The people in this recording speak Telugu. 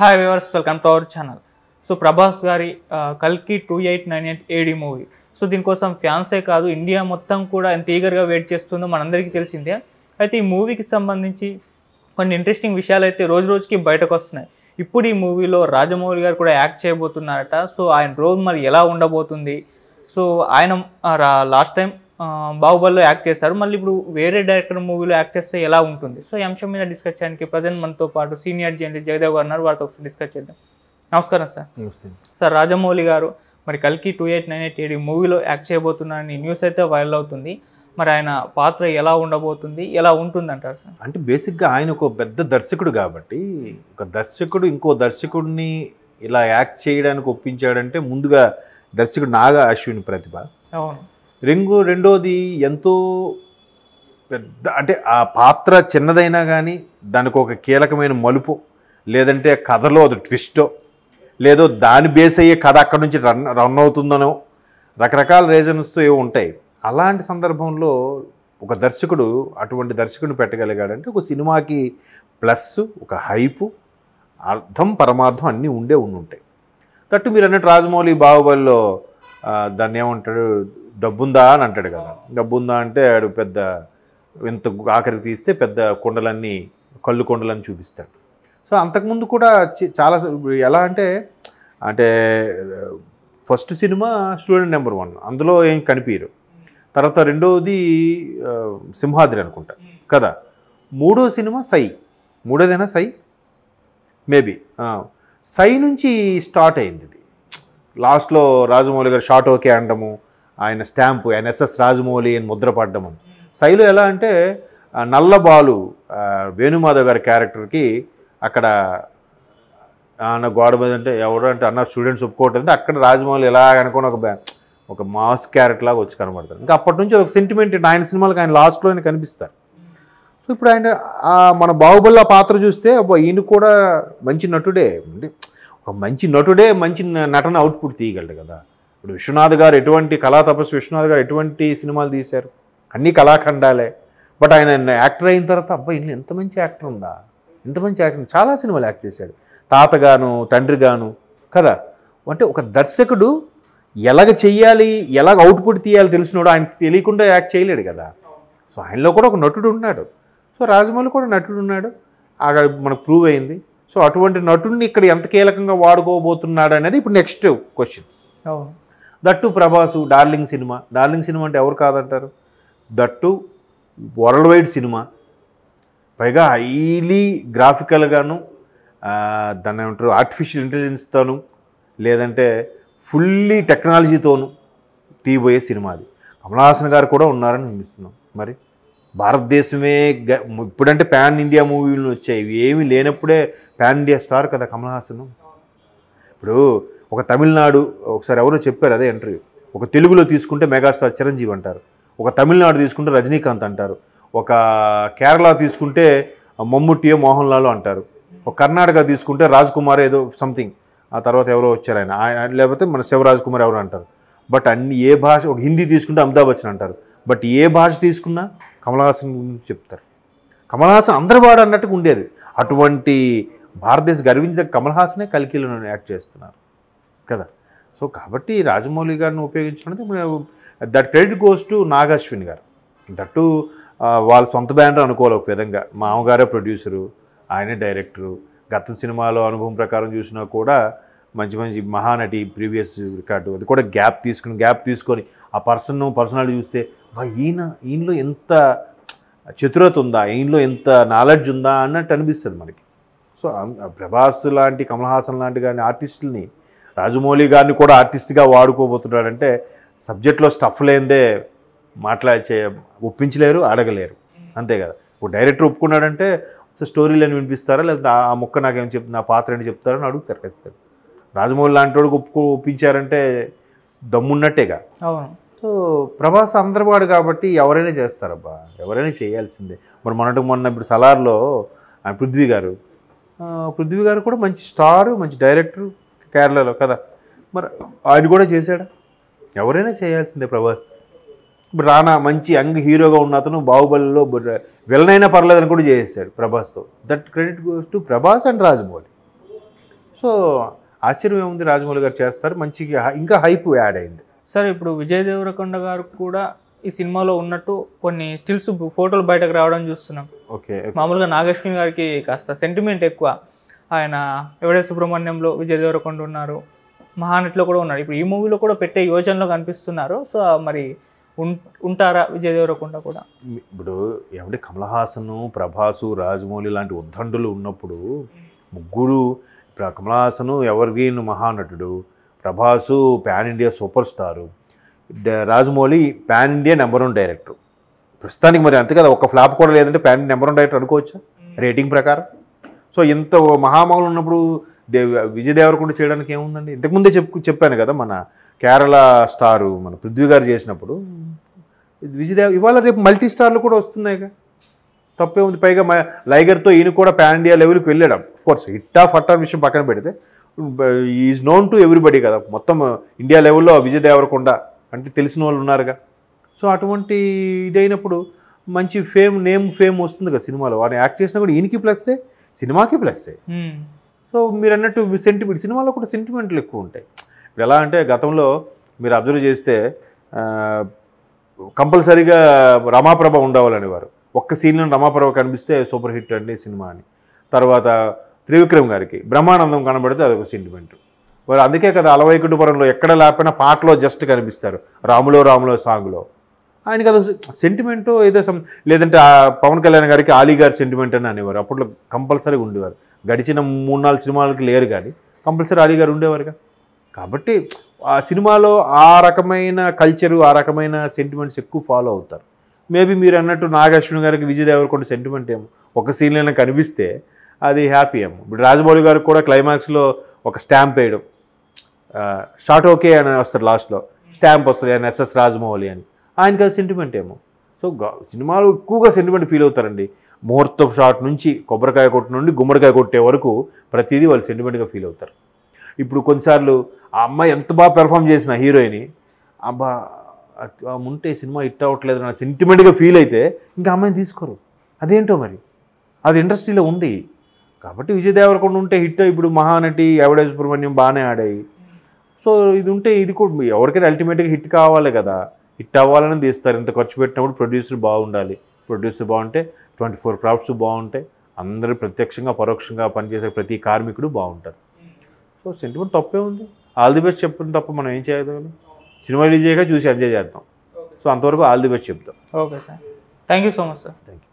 Hi viewers, welcome to our channel. So Prabhas గారి కల్కి 2898 ఏడి మూవీ. సో దీనికోసం ఫ్యాన్సే కాదు, ఇండియా మొత్తం కూడా ఎంత ఈగర్గా వెయిట్ చేస్తుందో మనందరికీ తెలిసిందే. అయితే ఈ మూవీకి సంబంధించి కొన్ని ఇంట్రెస్టింగ్ విషయాలు అయితే రోజు రోజుకి బయటకు వస్తున్నాయి. ఇప్పుడు ఈ మూవీలో రాజమౌళి గారు కూడా యాక్ట్ చేయబోతున్నారట. సో ఆయన రోల్ మరి ఎలా ఉండబోతుంది? సో ఆయన లాస్ట్ టైం బాహుబలిలో యాక్ట్ చేశారు, మళ్ళీ ఇప్పుడు వేరే డైరెక్టర్ మూవీలో యాక్ట్ చేస్తే ఎలా ఉంటుంది? సో ఈ అంశం మీద డిస్కస్ చేయడానికి ప్రజెంట్ మనతో పాటు సీనియర్ జర్నలిస్ట్ జయదేవ్ గారు ఉన్నారు. వారితో ఒకసారి డిస్కస్ చేద్దాం. నమస్కారం సార్. సార్, రాజమౌళి గారు మరి కల్కి 2898 ఏడి మూవీలో యాక్ట్ చేయబోతున్నారని న్యూస్ అయితే వైరల్ అవుతుంది. మరి ఆయన పాత్ర ఎలా ఉండబోతుంది, ఎలా ఉంటుంది అంటారు సార్? అంటే బేసిక్గా ఆయన ఒక పెద్ద దర్శకుడు కాబట్టి, ఒక దర్శకుడు ఇంకో దర్శకుడిని ఇలా యాక్ట్ చేయడానికి ఒప్పించాడంటే ముందుగా దర్శకుడు నాగా అశ్విని ప్రతిభ. అవును. రెండోది ఎంతో పెద్ద, అంటే ఆ పాత్ర చిన్నదైనా కానీ దానికి ఒక కీలకమైన మలుపు, లేదంటే కథలో అది ట్విస్టో, లేదో దాని బేస్ అయ్యే కథ అక్కడి నుంచి రన్ అవుతుందనో రకరకాల రీజన్స్తో ఏవో ఉంటాయి. అలాంటి సందర్భంలో ఒక దర్శకుడు అటువంటి దర్శకుడిని పెట్టగలిగాడంటే ఒక సినిమాకి ప్లస్, ఒక హైపు, అర్థం పరమార్థం అన్నీ ఉండుంటాయి. తట్టు మీరు అన్నట్టు రాజమౌళి బాహుబలిలో దాన్ని ఏమంటాడు, డబ్బుందా అని అంటాడు కదా. డబ్బుందా అంటే ఆడు పెద్ద ఇంత ఆఖరికి తీస్తే పెద్ద కొండలన్నీ కళ్ళు కొండలని చూపిస్తాడు. సో అంతకుముందు కూడా చాలా ఎలా అంటే ఫస్ట్ సినిమా స్టూడెంట్ నెంబర్ 1, అందులో ఏం కనిపించరు. తర్వాత రెండోది సింహాద్రి అనుకుంటా కదా. మూడో సినిమా సై, మూడోదైనా సై మేబీ సై నుంచి స్టార్ట్ అయింది. ఇది లాస్ట్లో రాజమౌళి గారు షార్ట్ ఓకే అనడము, ఆయన స్టాంపు, ఆయన ఎస్ఎస్ రాజమౌళి అని ముద్ర పడ్డము. సైలో ఎలా అంటే నల్లబాలు వేణుమాధవ్ గారి క్యారెక్టర్కి అక్కడ అన్న గోడ మీద అంటే ఎవరు అంటే అన్న స్టూడెంట్స్ ఒప్పుకోవట్లేదు, అక్కడ రాజమౌళి ఎలా అనుకుని ఒక మాస్ క్యారెక్టర్ లాగా వచ్చి కనబడతారు. ఇంకా అప్పటి నుంచి ఒక సెంటిమెంట్ ఆయన సినిమాలకు ఆయన లాస్ట్లో ఆయన కనిపిస్తారు. సో ఇప్పుడు ఆయన మన బాహుబలి ఆ పాత్ర చూస్తే అబ్బా ఈయన కూడా మంచి నటుడే, అంటే ఒక మంచి నటుడే మంచి నటన అవుట్పుట్ తీయగలడు కదా. ఇప్పుడు విశ్వనాథ్ గారు ఎటువంటి కళా తపస్సు, విశ్వనాథ్ గారు ఎటువంటి సినిమాలు తీశారు, అన్నీ కళాఖండాలే. బట్ ఆయన యాక్టర్ అయిన తర్వాత అబ్బా ఈయన ఎంత మంచి యాక్టర్ ఉందా, ఎంత మంచి యాక్టర్, చాలా సినిమాలు యాక్ట్ చేశాడు, తాతగాను తండ్రిగాను కదా. అంటే ఒక దర్శకుడు ఎలాగ చెయ్యాలి, ఎలాగ అవుట్పుట్ తీయాలి తెలిసినోడు ఆయనకి తెలియకుండా యాక్ట్ చేయలేడు కదా. సో ఆయనలో కూడా ఒక నటుడు ఉన్నాడు. సో రాజమౌళి కూడా నటుడు ఉన్నాడు, అక్కడ మనకు ప్రూవ్ అయింది. సో అటువంటి నటుడిని ఇక్కడ ఎంత కీలకంగా వాడుకోబోతున్నాడు అనేది ఇప్పుడు next question. That Prabhas darling cinema అంటే ఎవరు కాదంటారు? దట్టు వరల్డ్ వైడ్ సినిమా, పైగా హైలీ గ్రాఫికల్గాను, దాన్ని ఏమంటారు ఆర్టిఫిషియల్ ఇంటెలిజెన్స్తోనూ లేదంటే ఫుల్లీ టెక్నాలజీతోనూ తీయబోయే సినిమా అది. కమల్ హాసన్ గారు కూడా ఉన్నారని అనిపిస్తున్నాం. మరి భారతదేశమే ఇప్పుడంటే పాన్ ఇండియా మూవీలు వచ్చాయి, ఇవి ఏమీ లేనప్పుడే పాన్ ఇండియా స్టార్ కదా కమల్ హాసన్. ఇప్పుడు ఒక తమిళనాడు, ఒకసారి ఎవరో చెప్పారు అదే ఇంటర్వ్యూ, ఒక తెలుగులో తీసుకుంటే మెగాస్టార్ చిరంజీవి అంటారు, ఒక తమిళనాడు తీసుకుంటే రజనీకాంత్ అంటారు, ఒక కేరళ తీసుకుంటే మమ్ముట్టియో మోహన్ లాల్ అంటారు, ఒక కర్ణాటక తీసుకుంటే రాజ్ కుమార్ ఏదో సంథింగ్, ఆ తర్వాత ఎవరో వచ్చారు ఆయన, లేకపోతే మన శివరాజ్ కుమార్ ఎవరు అంటారు. బట్ అన్ని ఏ భాష, ఒక హిందీ తీసుకుంటే అమితాబ్ బచ్చన్ అంటారు. బట్ ఏ భాష తీసుకున్నా కమల్ హాసన్ గురించి చెప్తారు. కమల్ హాసన్ అందరి వాడు అన్నట్టుగా ఉండేది. అటువంటి భారతదేశ గర్వించిన కమల్ హాసనే కల్కిలో యాక్ట్ చేస్తున్నారు కదా. సో కాబట్టి రాజమౌళి గారిని ఉపయోగించుకున్నది that credit goes to Nag Ashwin గారు. దట్టు వాళ్ళ సొంత బ్యానర్ అనుకోవాలి ఒక విధంగా. మామగారే ప్రొడ్యూసరు, ఆయనే డైరెక్టరు. గత సినిమాలో అనుభవం ప్రకారం చూసినా కూడా మంచి మంచి మహానటి ప్రీవియస్ రికార్డు, అది కూడా గ్యాప్ తీసుకొని ఆ పర్సనాలిటీ చూస్తే ఈయనలో ఎంత చతురత ఉందా, ఈయనలో ఎంత నాలెడ్జ్ ఉందా అన్నట్టు అనిపిస్తుంది మనకి. సో ప్రభాస్ లాంటి, కమల్ హాసన్ లాంటి కానీ ఆర్టిస్టులని రాజమౌళి గారిని కూడా ఆర్టిస్ట్గా వాడుకోబోతున్నాడంటే సబ్జెక్ట్లో స్టఫ్ లేనిదే ఒప్పించలేరు, అడగలేరు, అంతే కదా. ఇప్పుడు డైరెక్టర్ ఒప్పుకున్నాడంటే స్టోరీలను వినిపిస్తారా, లేదా ఆ మొక్క నాకేం చెప్తుంది, ఆ పాత్ర ఏంటి చెప్తారని అడుగుతారు ఖచ్చితంగా. రాజమౌళి లాంటి వాడికి ఒప్పించారంటే దమ్మున్నట్టేగా. సో ప్రభాస్ అందరివాడు కాబట్టి ఎవరైనా చేస్తారబ్బా, ఎవరైనా చేయాల్సిందే. మరి మొన్న ఇప్పుడు సలార్లో పృథ్వీ గారు కూడా మంచి స్టారు, మంచి డైరెక్టరు కేరళలో కదా. మరి ఆయన కూడా చేశాడా? ఎవరైనా చేయాల్సిందే ప్రభాస్. ఇప్పుడు రానా మంచి యంగ్ హీరోగా ఉన్న అతను బాహుబలిలో విలన్ అయినా పర్లేదని కూడా చేసేసాడు ప్రభాస్తో. That credit goes to Prabhas and Rajamouli. So ఆశ్చర్యం ఏముంది, రాజమౌళి గారు చేస్తారు, మంచిగా ఇంకా హైప్ యాడ్ అయింది. సార్ ఇప్పుడు విజయ్ దేవరకొండ గారు కూడా ఈ సినిమాలో ఉన్నట్టు కొన్ని స్టిల్స్ ఫోటోలు బయటకు రావడం చూస్తున్నాం. ఓకే. మామూలుగా నాగశ్విన్ గారికి కాస్త సెంటిమెంట్ ఎక్కువ. ఆయన ఎవడే సుబ్రహ్మణ్యంలో విజయ్ దేవరకొండ ఉన్నారు, మహానటిలో కూడా ఉన్నారు, ఇప్పుడు ఈ మూవీలో కూడా పెట్టే యోజనలో కనిపిస్తున్నారు. సో మరి ఉంటారా విజయ్ దేవరకొండ కూడా? ఇప్పుడు ఏమంటే కమల్ హాసన్, ప్రభాసు, రాజమౌళి లాంటి ఉద్దండులు ఉన్నప్పుడు ముగ్గురు, ఇప్పుడు కమల్ హాసన్ ఎవర్గ్రీన్ మహానటుడు, Prabhas pan India super star, Rajamouli pan India number 1 director ప్రస్తుతానికి. మరి అంతే కదా, ఒక్క ఫ్లాప్ కూడా లేదంటే పాన్ నెంబర్ 1 డైరెక్టర్ అనుకోవచ్చా రేటింగ్ ప్రకారం? సో ఇంత మహామౌలు ఉన్నప్పుడు విజయ్ దేవరకొండ చేయడానికి ఏముందండి? ఇంతకుముందే చెప్పాను కదా, మన కేరళ స్టారు మన పృథ్వీ గారు చేసినప్పుడు ఇవాళ రేపు మల్టీ స్టార్లు కూడా వస్తున్నాయిగా, తప్పే ఉంది. పైగా లైగర్తో ఈయన కూడా పాన్ ఇండియా లెవెల్కి వెళ్ళాడు. అఫ్కోర్స్ హిట్టా ఫట్టా విషయం పక్కన పెడితే ఈజ్ నోన్ టు ఎవ్రీబడి కదా, మొత్తం ఇండియా లెవెల్లో విజయ్ దేవరకొండ అంటే తెలిసిన వాళ్ళు ఉన్నారుగా. సో అటువంటి ఇదైనప్పుడు మంచి నేమ్ ఫేమ్ వస్తుంది కదా సినిమాలో. వాడిని యాక్ట్ చేసినా కూడా ఈయనకి ప్లస్సే, సినిమాకి ప్లస్సే. సో మీరు అన్నట్టు సెంటిమెంట్, సినిమాలో కూడా సెంటిమెంట్లు ఎక్కువ ఉంటాయి. ఇప్పుడు ఎలా అంటే గతంలో మీరు అబ్జర్వ్ చేస్తే కంపల్సరీగా రమాప్రభ ఉండవాలనేవారు. ఒక్క సీన్లో రమాప్రభ కనిపిస్తే సూపర్ హిట్ అండి సినిమా అని. తర్వాత త్రివిక్రమ్ గారికి బ్రహ్మానందం కనబడితే అదొక సెంటిమెంట్. మరి అందుకే కదా అలవైకుంఠపురంలో ఎక్కడ లేకపోయినా పాటలో జస్ట్ కనిపిస్తారు, రాములో రాములో సాంగ్లో. ఆయనకి అదొక సెంటిమెంటో ఏదో లేదంటే పవన్ కళ్యాణ్ గారికి ఆలీ గారి సెంటిమెంట్ అని అనేవారు. అప్పట్లో కంపల్సరీగా ఉండేవారు. గడిచిన 3-4 సినిమాలకి లేరు కానీ కంపల్సరీ ఆలీ గారు ఉండేవారుగా. కాబట్టి ఆ సినిమాలో ఆ రకమైన కల్చరు, ఆ రకమైన సెంటిమెంట్స్ ఎక్కువ ఫాలో అవుతారు. మేబీ మీరు అన్నట్టు నాగశ్విన్ గారికి విజయ్ దేవరకొండ సెంటిమెంట్ ఏమో ఒక సీన్లోనే కనిపిస్తే అది హ్యాపీ ఏమో. ఇప్పుడు రాజమౌళి గారికి కూడా క్లైమాక్స్లో ఒక స్టాంప్ వేయడం, షార్ట్ ఓకే అని వస్తారు, లాస్ట్లో స్టాంప్ వస్తుంది ఆయన ఎస్ఎస్ రాజమౌళి అని, ఆయనకి అది సెంటిమెంట్ ఏమో. సో సినిమాలు ఎక్కువగా సెంటిమెంట్ ఫీల్ అవుతారండి. ముహూర్తం షాట్ నుంచి కొబ్బరికాయ కొట్టు నుండి గుమ్మడికాయ కొట్టే వరకు ప్రతిదీ వాళ్ళు సెంటిమెంట్గా ఫీల్ అవుతారు. ఇప్పుడు కొన్నిసార్లు ఆ అమ్మాయి ఎంత బాగా పెర్ఫామ్ చేసిన హీరోయిన్, అబ్బా ఉంటే సినిమా హిట్ అవ్వట్లేదు నా సెంటిమెంట్గా ఫీల్ అయితే ఇంకా అమ్మాయిని తీసుకోరు. అదేంటో మరి, అది ఇండస్ట్రీలో ఉంది. కాబట్టి విజయ్ దేవరకొండ ఉంటే హిట్. ఇప్పుడు మహానటి, ఎవడే సుబ్రహ్మణ్యం బాగానే ఆడాయి. సో ఇది ఉంటే ఇది కూడా ఎవరికైనా అల్టిమేట్గా హిట్ కావాలి కదా, హిట్ అవ్వాలని తీస్తారు. ఇంత ఖర్చు పెట్టినప్పుడు ప్రొడ్యూసర్ బాగుండాలి. ప్రొడ్యూసర్ బాగుంటే 24 క్రాఫ్ట్స్ బాగుంటాయి. అందరూ ప్రత్యక్షంగా పరోక్షంగా పనిచేసే ప్రతి కార్మికుడు బాగుంటారు. సో సెంటిమెంట్ తప్పే ఉంది. ఆల్ ది బెస్ట్ చెప్పడం తప్ప మనం ఏం చేయగలం? సినిమా రిలీజ్ చేయగా చూసి ఎంజాయ్ చేద్దాం. సో అంతవరకు ఆల్ ది బెస్ట్ చెప్తాం. Okay sir, thank you so much sir. Thank you.